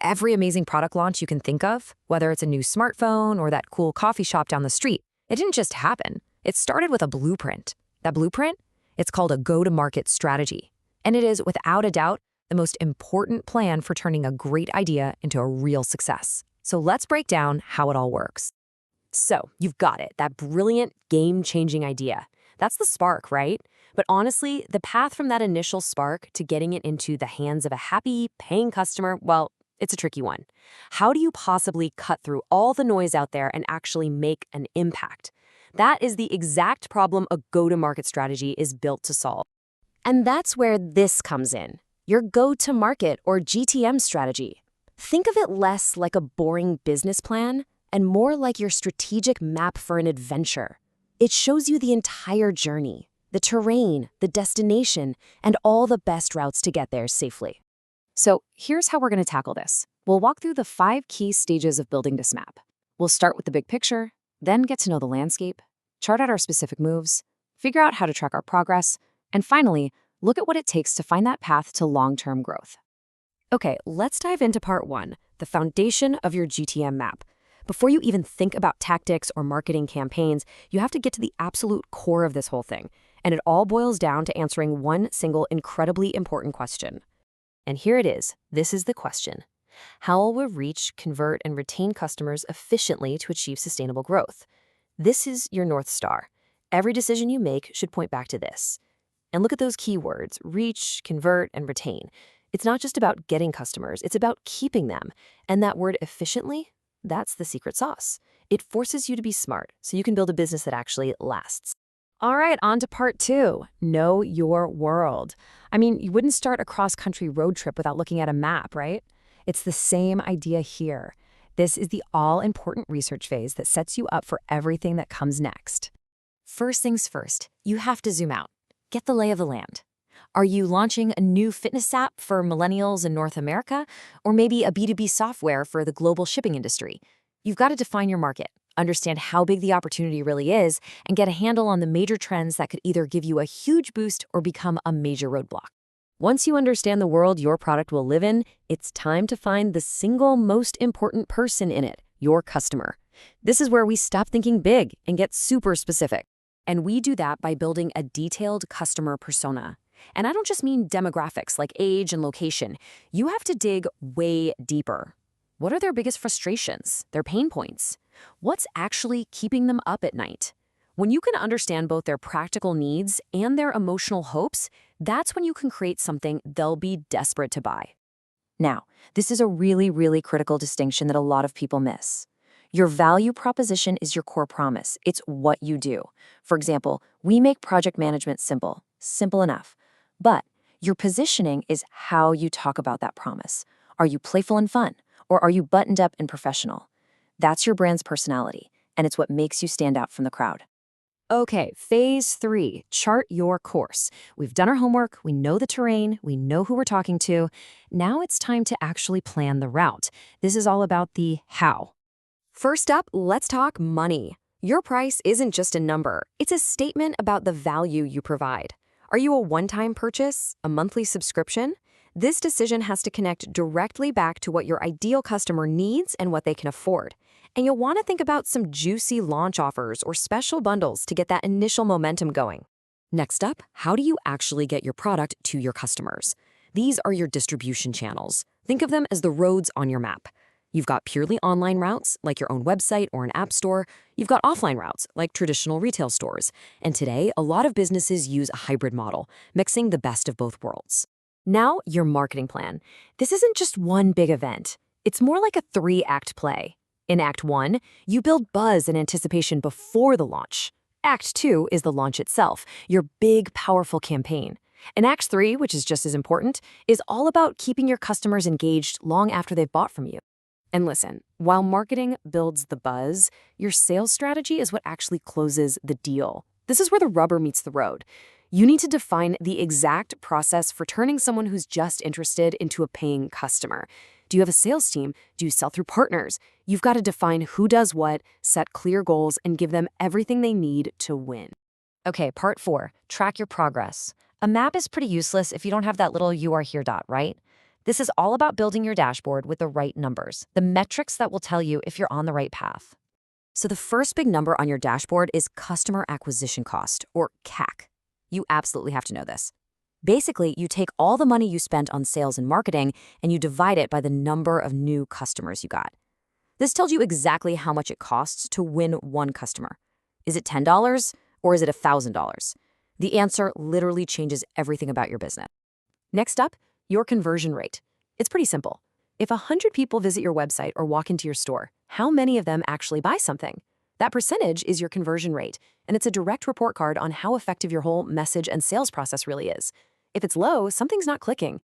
Every amazing product launch you can think of, whether it's a new smartphone or that cool coffee shop down the street, it didn't just happen. It started with a blueprint. That blueprint? It's called a go-to-market strategy. And it is, without a doubt, the most important plan for turning a great idea into a real success. So let's break down how it all works. So, you've got it, that brilliant, game-changing idea. That's the spark, right? But honestly, the path from that initial spark to getting it into the hands of a happy, paying customer, well, it's a tricky one. How do you possibly cut through all the noise out there and actually make an impact? That is the exact problem a go-to-market strategy is built to solve. And that's where this comes in, your go-to-market or GTM strategy. Think of it less like a boring business plan and more like your strategic map for an adventure. It shows you the entire journey, the terrain, the destination, and all the best routes to get there safely. So here's how we're going to tackle this. We'll walk through the 5 key stages of building this map. We'll start with the big picture, then get to know the landscape, chart out our specific moves, figure out how to track our progress, and finally, look at what it takes to find that path to long-term growth. Okay, let's dive into part 1, the foundation of your GTM map. Before you even think about tactics or marketing campaigns, you have to get to the absolute core of this whole thing. And it all boils down to answering one single incredibly important question. And here it is. This is the question. How will we reach, convert, and retain customers efficiently to achieve sustainable growth? This is your North Star. Every decision you make should point back to this. And look at those keywords: reach, convert, and retain. It's not just about getting customers, it's about keeping them. And that word efficiently, that's the secret sauce. It forces you to be smart so you can build a business that actually lasts. All right, on to part 2, know your world. You wouldn't start a cross-country road trip without looking at a map, right? It's the same idea here. This is the all-important research phase that sets you up for everything that comes next. First things first, you have to zoom out. Get the lay of the land. Are you launching a new fitness app for millennials in North America? Or maybe a B2B software for the global shipping industry? You've got to define your market, understand how big the opportunity really is, and get a handle on the major trends that could either give you a huge boost or become a major roadblock. Once you understand the world your product will live in, it's time to find the single most important person in it, your customer. This is where we stop thinking big and get super specific. And we do that by building a detailed customer persona. And I don't just mean demographics like age and location. You have to dig way deeper. What are their biggest frustrations, their pain points? What's actually keeping them up at night? When you can understand both their practical needs and their emotional hopes, that's when you can create something they'll be desperate to buy. Now, this is a really, really critical distinction that a lot of people miss. Your value proposition is your core promise. It's what you do. For example, we make project management simple. Simple enough. But your positioning is how you talk about that promise. Are you playful and fun? Or are you buttoned up and professional? That's your brand's personality, and it's what makes you stand out from the crowd. Okay, phase 3, chart your course. We've done our homework, we know the terrain, we know who we're talking to. Now it's time to actually plan the route. This is all about the how. First up, let's talk money. Your price isn't just a number, it's a statement about the value you provide. Are you a one-time purchase, a monthly subscription? This decision has to connect directly back to what your ideal customer needs and what they can afford. And you'll want to think about some juicy launch offers or special bundles to get that initial momentum going. Next up, how do you actually get your product to your customers? These are your distribution channels. Think of them as the roads on your map. You've got purely online routes, like your own website or an app store. You've got offline routes, like traditional retail stores. And today, a lot of businesses use a hybrid model, mixing the best of both worlds. Now, your marketing plan. This isn't just one big event. It's more like a 3-act play. In Act 1, you build buzz and anticipation before the launch. Act 2 is the launch itself, your big, powerful campaign. And Act 3, which is just as important, is all about keeping your customers engaged long after they've bought from you. And listen, while marketing builds the buzz, your sales strategy is what actually closes the deal. This is where the rubber meets the road. You need to define the exact process for turning someone who's just interested into a paying customer. Do you have a sales team? Do you sell through partners? You've got to define who does what, set clear goals, and give them everything they need to win. Okay, part 4, track your progress. A map is pretty useless if you don't have that little "you are here" dot, right? This is all about building your dashboard with the right numbers, the metrics that will tell you if you're on the right path. So the first big number on your dashboard is customer acquisition cost, or CAC. You absolutely have to know this. Basically, you take all the money you spent on sales and marketing and you divide it by the number of new customers you got. This tells you exactly how much it costs to win one customer. Is it $10 or is it $1,000? The answer literally changes everything about your business. Next up, your conversion rate. It's pretty simple. If 100 people visit your website or walk into your store, how many of them actually buy something? That percentage is your conversion rate, and it's a direct report card on how effective your whole message and sales process really is. If it's low, something's not clicking.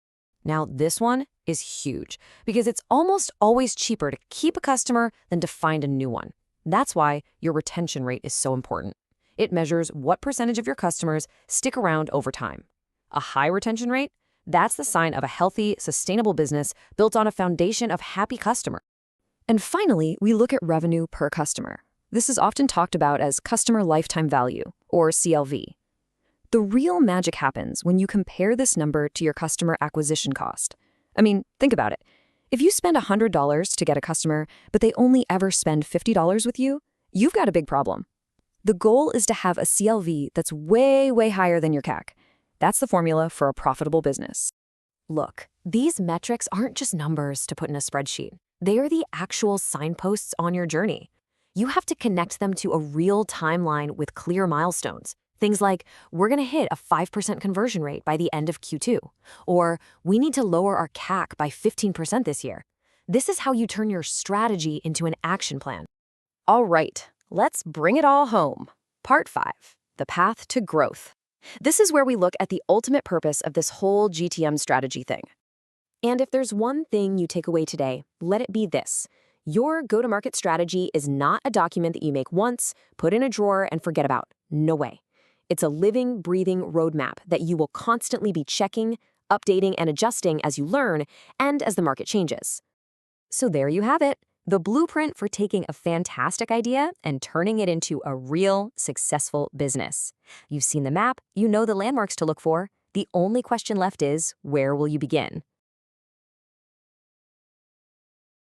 Now, this one is huge because it's almost always cheaper to keep a customer than to find a new one. That's why your retention rate is so important. It measures what percentage of your customers stick around over time. A high retention rate? That's the sign of a healthy, sustainable business built on a foundation of happy customers. And finally, we look at revenue per customer. This is often talked about as customer lifetime value, or CLV. The real magic happens when you compare this number to your customer acquisition cost. I mean, think about it. If you spend $100 to get a customer, but they only ever spend $50 with you, you've got a big problem. The goal is to have a CLV that's way, way higher than your CAC. That's the formula for a profitable business. Look, these metrics aren't just numbers to put in a spreadsheet. They are the actual signposts on your journey. You have to connect them to a real timeline with clear milestones. Things like, we're going to hit a 5% conversion rate by the end of Q2, or we need to lower our CAC by 15% this year. This is how you turn your strategy into an action plan. All right, let's bring it all home. Part 5, the path to growth. This is where we look at the ultimate purpose of this whole GTM strategy thing. And if there's one thing you take away today, let it be this. Your go-to-market strategy is not a document that you make once, put in a drawer, and forget about. No way. It's a living, breathing roadmap that you will constantly be checking, updating, and adjusting as you learn and as the market changes. So there you have it, the blueprint for taking a fantastic idea and turning it into a real, successful business. You've seen the map, you know the landmarks to look for. The only question left is, where will you begin?